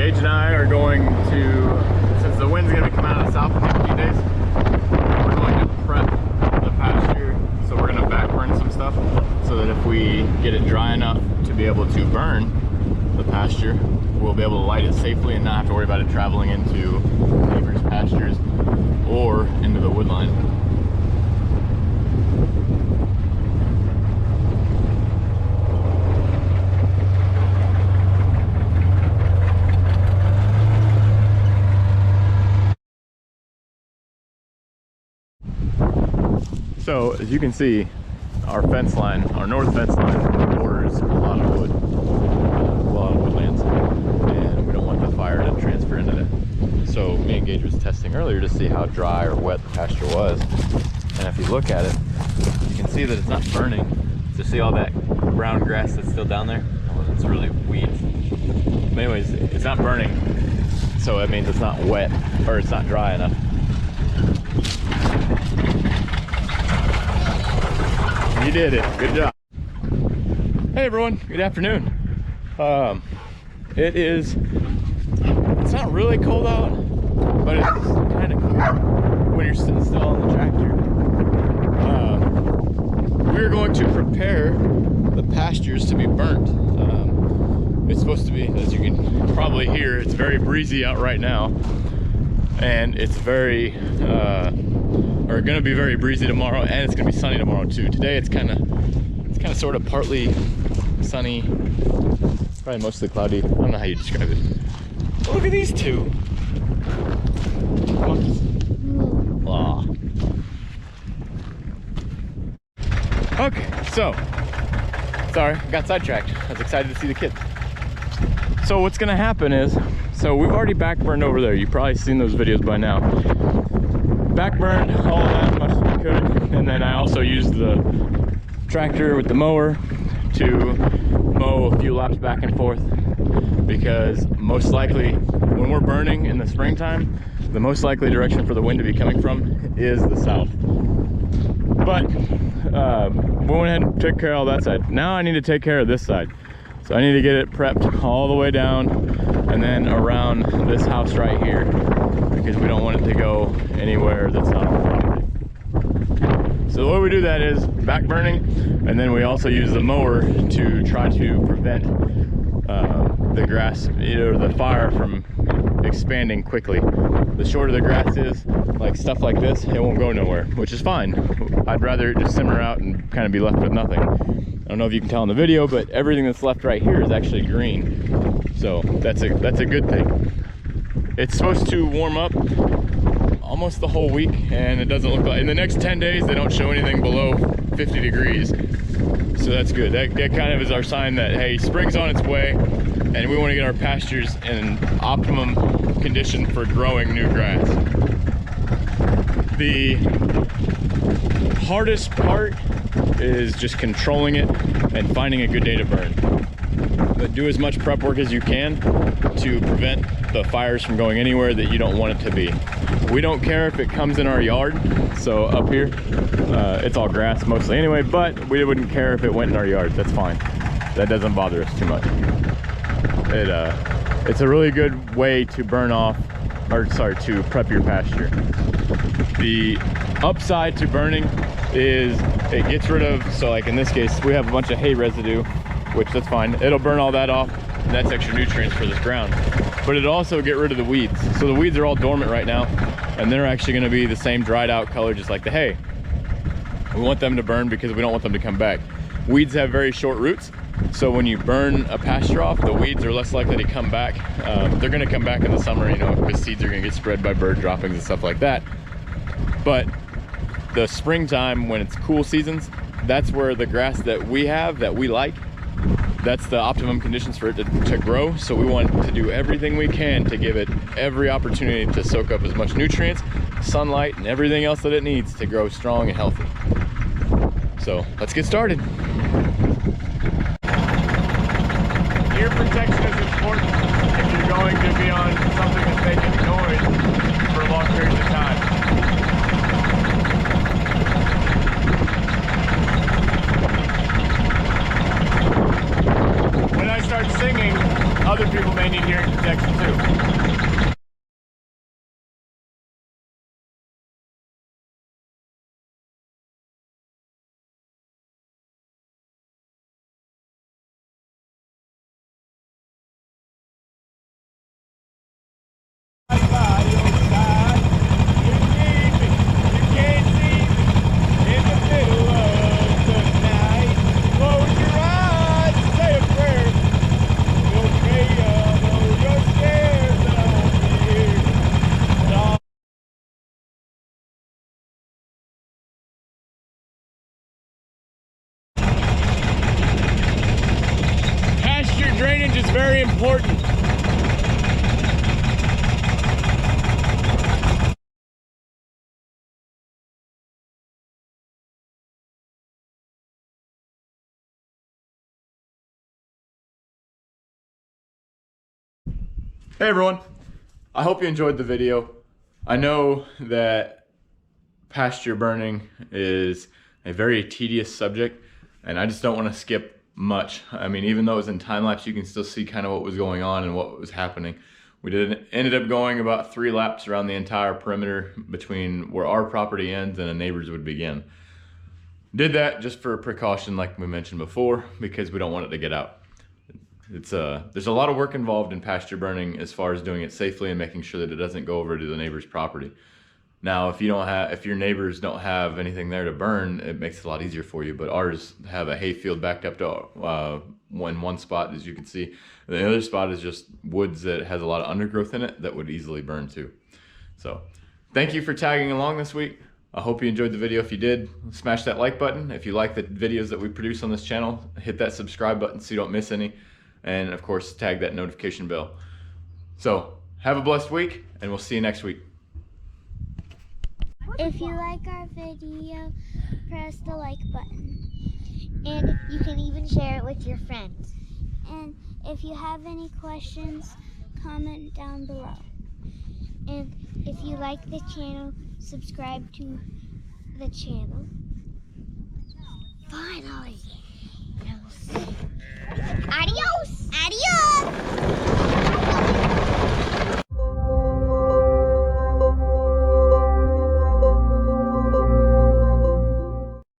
Gage and I are going to, since the wind's going to be coming out of the south in a few days, we're going to prep the pasture. So we're going to back burn some stuff so that if we get it dry enough to be able to burn the pasture, we'll be able to light it safely and not have to worry about it traveling into neighbors' pastures or into the wood line. So as you can see, our fence line, our north fence line, borders a lot of wood, woodlands, and we don't want the fire to transfer into it. So me and Gage was testing earlier to see how dry or wet the pasture was, and if you look at it, you can see that it's not burning. So see all that brown grass that's still down there? Oh, it's really weeds. But anyways, it's not burning, so it means it's not wet, or it's not dry enough. You did it. Good job. Hey everyone, good afternoon. It's not really cold out, but it's kind of cool when you're sitting still on the tractor. We're going to prepare the pastures to be burnt. It's supposed to be, as you can probably hear, it's very breezy out right now, and it's going to be very breezy tomorrow, and it's going to be sunny tomorrow too. Today it's kind of sort of partly sunny, probably mostly cloudy. I don't know how you describe it. Look at these two monkeys. Aw. Okay, so sorry, I got sidetracked. I was excited to see the kids. So what's going to happen is, so we've already back burned over there. You've probably seen those videos by now. Back burned all of that as much as we could, and then I also used the tractor with the mower to mow a few laps back and forth, because most likely when we're burning in the springtime, the most likely direction for the wind to be coming from is the south. But we went ahead and took care of all that side. Now I need to take care of this side, so I need to get it prepped all the way down and then around this house right here, because we don't want it to go anywhere that's not on the property. So the way we do that is back burning, and then we also use the mower to try to prevent the grass, or the fire, from expanding quickly. The shorter the grass is, like stuff like this, it won't go nowhere, which is fine. I'd rather it just simmer out and kind of be left with nothing. I don't know if you can tell in the video, but everything that's left right here is actually green. So that's a good thing. It's supposed to warm up almost the whole week, and it doesn't look like, in the next 10 days, they don't show anything below 50 degrees. So that's good. That kind of is our sign that, hey, spring's on its way, and we want to get our pastures in optimum condition for growing new grass. The hardest part is just controlling it and finding a good day to burn. But do as much prep work as you can to prevent the fires from going anywhere that you don't want it to be. We don't care if it comes in our yard. So up here, it's all grass mostly anyway, but we wouldn't care if it went in our yard. That's fine. That doesn't bother us too much. It's a really good way to burn off, or sorry, to prep your pasture. The upside to burning is it gets rid of, so like in this case, we have a bunch of hay residue, which that's fine. It'll burn all that off, and that's extra nutrients for this ground. But it'll also get rid of the weeds. So the weeds are all dormant right now, and they're actually gonna be the same dried out color just like the hay. We want them to burn because we don't want them to come back. Weeds have very short roots, so when you burn a pasture off, the weeds are less likely to come back. They're gonna come back in the summer, you know, because seeds are gonna get spread by bird droppings and stuff like that. But the springtime, when it's cool seasons, that's where the grass that we have, that we like, that's the optimum conditions for it to grow. So we want to do everything we can to give it every opportunity to soak up as much nutrients, sunlight, and everything else that it needs to grow strong and healthy. So let's get started. Ear protection is important if you're going to be on something that's making noise for long periods of time. When I start singing, other people may need hearing protection too. important. Hey everyone, I hope you enjoyed the video. I know that pasture burning is a very tedious subject, and I just don't want to skip much. I mean, even though it's in time lapse, you can still see kind of what was going on and what was happening. We ended up going about 3 laps around the entire perimeter between where our property ends and a neighbor's would begin. Did that just for precaution, like we mentioned before, because we don't want it to get out. There's a lot of work involved in pasture burning as far as doing it safely and making sure that it doesn't go over to the neighbor's property. Now, if your neighbors don't have anything there to burn, it makes it a lot easier for you. But ours have a hay field backed up to one spot, as you can see. The other spot is just woods that has a lot of undergrowth in it that would easily burn too. So, thank you for tagging along this week. I hope you enjoyed the video. If you did, smash that like button. If you like the videos that we produce on this channel, hit that subscribe button so you don't miss any. And of course, tag that notification bell. So, have a blessed week, and we'll see you next week. If you like our video, press the like button. And you can even share it with your friends. And if you have any questions, comment down below. And if you like the channel, subscribe to the channel. Finally!